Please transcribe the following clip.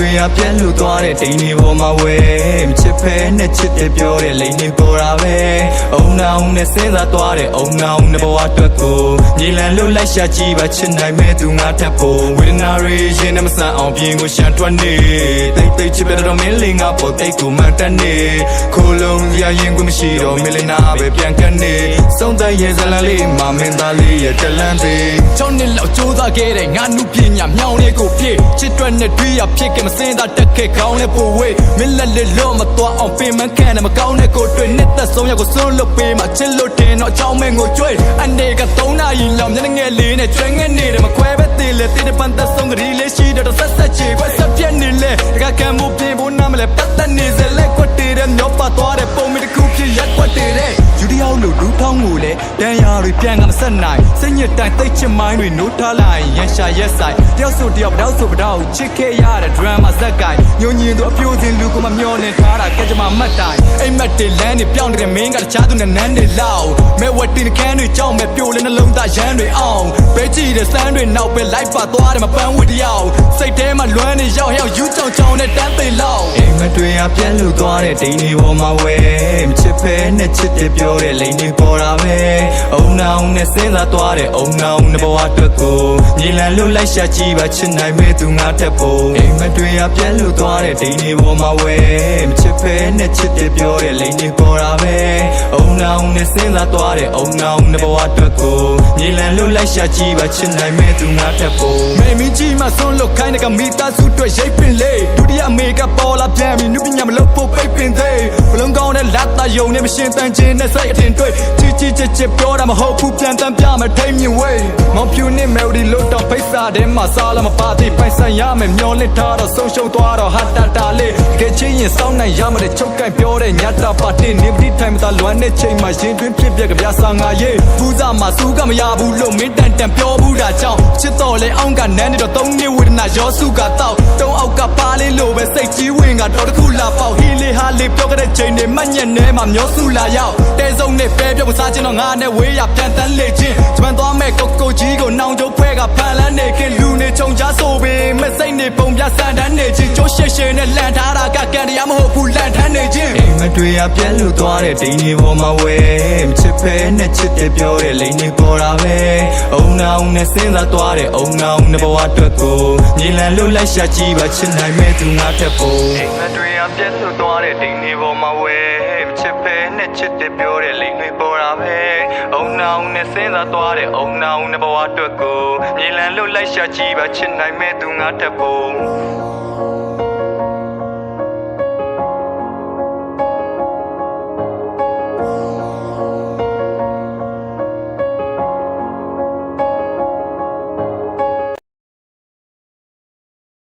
တွေအပြက်လို့သွားတဲ့တိမ်တွေပေါ်မှာဝဲမချစ်ဖဲနဲ့ချစ်တယ်ပြောတဲ့လိန်တွေပေါ်တာပဲအုံနောင်နဲ့စဉ်းစားသွားတဲ့အုံနောင်နဲ့ဘဝအတွက်ကိုညီလန်လို့လိုက်ရှာကြည့်ပါချစ်နိုင်မဲ့သူငါထပ်ဖို့ဝေဒနာတွေရင်နဲ့မဆန်အောင်ပြင်ကိုရှာတွက်နေတိတ်ချစ်ပြတော့မင်းလေးငါပေါ်တိတ်ကိုမှန်တက်နေခိုးလုံးရရင်ကိုမရှိတော့မင်းလေးနာပဲပြန်ကတ်နေစုံတဲ့ရဲ့ဇလန်လေးမမင်းသားလေးရဲ့တလန်းသေးကြောင်းနဲ့လောက်ကြိုးစားခဲ့တဲ့ငါနုပညာမြောင်းလေးကိုပြေချစ်တွက်နဲ့တွေ့ရဖြစ်ကမစင်းသားတက်ခဲ့ကောင်းနဲ့ပိုဝေးမင်းလက်လေးလို့မသွားအောင်ပင်မခံနဲ့မကောင်းတဲ့ကိုတွေ့နဲ့သက်ဆုံးရောက်ကိုစွန့်လွတ်ပေးမှချစ်လို့တင်တော့အကြောင်းမင်းကိုကြွေးအနေက3နာရီလောက်မျက်နှာငယ်လေးနဲ့ကျွဲငဲ့နေတယ်မခွဲပဲသေးလေတဲ့ပန်သက်ဆုံးကလေးလေးရှိတော့ဆက်ဆက်ချေခွဲဆက်ပြက်နေလေတကကံမှုပြင်ဖို့နားမလဲပတ်သက်နေစလဲကွက်တေတဲ့မျောပါသွားတဲ့ပုံမတစ်ခုဖြစ်ရက်ကွက်တေတဲ့ယူဒီအောင်လို့ဒူးထောင်းကိုလေတန်ရာတွေပြန်ကမဆက်နိုင်စိတ်ညစ်တိုင်သိချစ်မိုင်းတွေနိုးထားလိုက်ရန်ရှာရက်ဆိုင်တယောက်ဆိုတယောက်တောက်ဆိုပတောက်ချစ်ခဲ့ရတဲ့ drama ဇက်ကိုင်ညွန်ညင်သူအပြိုစင်လူကမမျောနေထားတာကကြမှာမှတ်တိုင်အိမ်မက်တွေလမ်းတွေပြောင်းနေတဲ့မင်းကတခြားသူနဲ့နန်းတွေလောက်မဲဝတ်တင်ခန်းတွေကြောက်မဲ့ပြိုလဲနှလုံးသားရမ်းတွေအောင်ပဲကြည့်တဲ့စမ်းတွေနောက်ပဲလိုက်ပါသွားတယ်မပန်းဝတ်တယောက်စိတ်ထဲမှာလွမ်းနေရောက်ဟဲ့ယူကြောင်ကြောင်နဲ့တန်းသိလောက်အိမ်မက်တွေအပြက်လို့သွားတဲ့တိမ်တွေပေါ်မှာဝဲမချစ်ဖဲနဲ့ချစ်တယ်ပြောတဲ့လိန်တွေပေါ်တာပဲအုံနောင်နဲ့စဉ်းစားသွားတဲ့အုံနောင်နဲ့ဘဝအတွက်ကိုညီလန်လို့လိုက်ရှာကြည့်ပါချစ်နိုင်မဲ့သူငါထက်ဖို့အိမ်မက်တွေအပြက်လို့သွားတဲ့တိမ်တွေပေါ်မှာဝဲမချစ်ဖဲနဲ့ချစ်တယ်ပြောတဲ့လိန်တွေပေါ်တာပဲအုံနောင်နဲ့စဉ်းစားသွားတဲ့အုံနောင်နဲ့ဘဝအတွက်ကိုညီလန်လို့လိုက်ရှာကြည့်ပါချစ်နိုင်မဲ့သူငါထက်ဖို့မေမင်းကြီးမှဆွန့်လွတ်ခိုင်းတဲ့ကမိသားစုတွေရိပ်ပင်လေဒုတိယအမေကပေါ်လာပြန်ပြီးနုပညာမလုပ်ဖို့ပိတ်ပင်သေးဘလုံးကောင်းတဲ့လက်သားယုံနဲ့မရှင်တန်ခြင်းနဲ့စိတ်အထင်တွေ့ချစ်ပြောတာမဟုတ်ဘူးပြန်တမ်းပြမယ်ထိမ့်မြင်ဝေးမောင်ဖြူနဲ့မယ်ဒီလို့တော့ဖိတ်စာထဲမှာစားလာမပါသေးပိုင်ဆိုင်ရမယ်မျောလင့်ထားတော့ဆုံးရှုံးသွားတော့ဟာတာလေးကဲချင်းရင်စောင်းနိုင်ရမယ်တဲ့ချုပ်ကန်ပြောတဲ့ညတာပါတင်နေပတိထိုင်မသာလွမ်းတဲ့ချိန်မှာရင်တွင်းဖြစ်ပြက်ကပြစာငါရေးဘူးစားမှာစူးကမရဘူးလို့မင်းတန်ပြောဘူးတာကြောင့်ချစ်တော်လဲအောင်ကနန်းနေတော့3နှစ်ဝေဒနာရောစုကတော့တုံးအောက်ကပါလေးလို့ပဲစိတ်ကြီးဝင်ကတော့တခုလာပေါက်ဟီလေးဟာလေးပြောခဲ့တဲ့ချိန်တွေမှညက်နေမှာမျောစုလာရောက်တဲစုံနဲ့ပဲပြောစားချင်တော့ငါနဲ့ဝေးရပြန်တန်းလေချင်းဂျပန်သွားမဲ့ကိုကြီးကိုနောင်ကျိုးဖွဲကဖန်လန်းနေခင်လူနေချုံချဆိုပေမဲ့စိတ်နေပုံပြဆန်တန်းနေချင်းကျိုးရှည်နဲ့လန့်ထားတာကကံတရားမဟုတ်ဘူးလန့်ထမ်းနေချင်းအိမ်မက်တွေအပြက်လို့သွားတဲ့တိမ်တွေပေါ်မှာဝဲမချစ်ဖဲနဲ့ချစ်တယ်ပြောတဲ့လိန်တွေပေါ်တာပဲအုံနောင်နဲ့စဉ်းစားသွားတဲ့အုံနောင်နဲ့ဘဝအတွက်ကိုညီလန်လို့လိုက်ရှာကြည့်ပါချစ်နိုင်မဲ့သူငါထက်ဖို့အိမ်မက်တွေအပြက်လို့သွားတဲ့တိမ်တွေပေါ်မှာဝဲမချစ်ဖဲနဲ့ချစ်တယ်ပြောတဲ့လိန်တွေပေါ်တာပဲအုံနောင်နဲ့စဉ်းစားသွားတဲ့အုံနောင်နဲ့ဘဝအတွက်ကိုညီလန်လို့လိုက်ရှာကြည့်ပါချစ်နိုင်မဲ့သူငါထက်ဖို့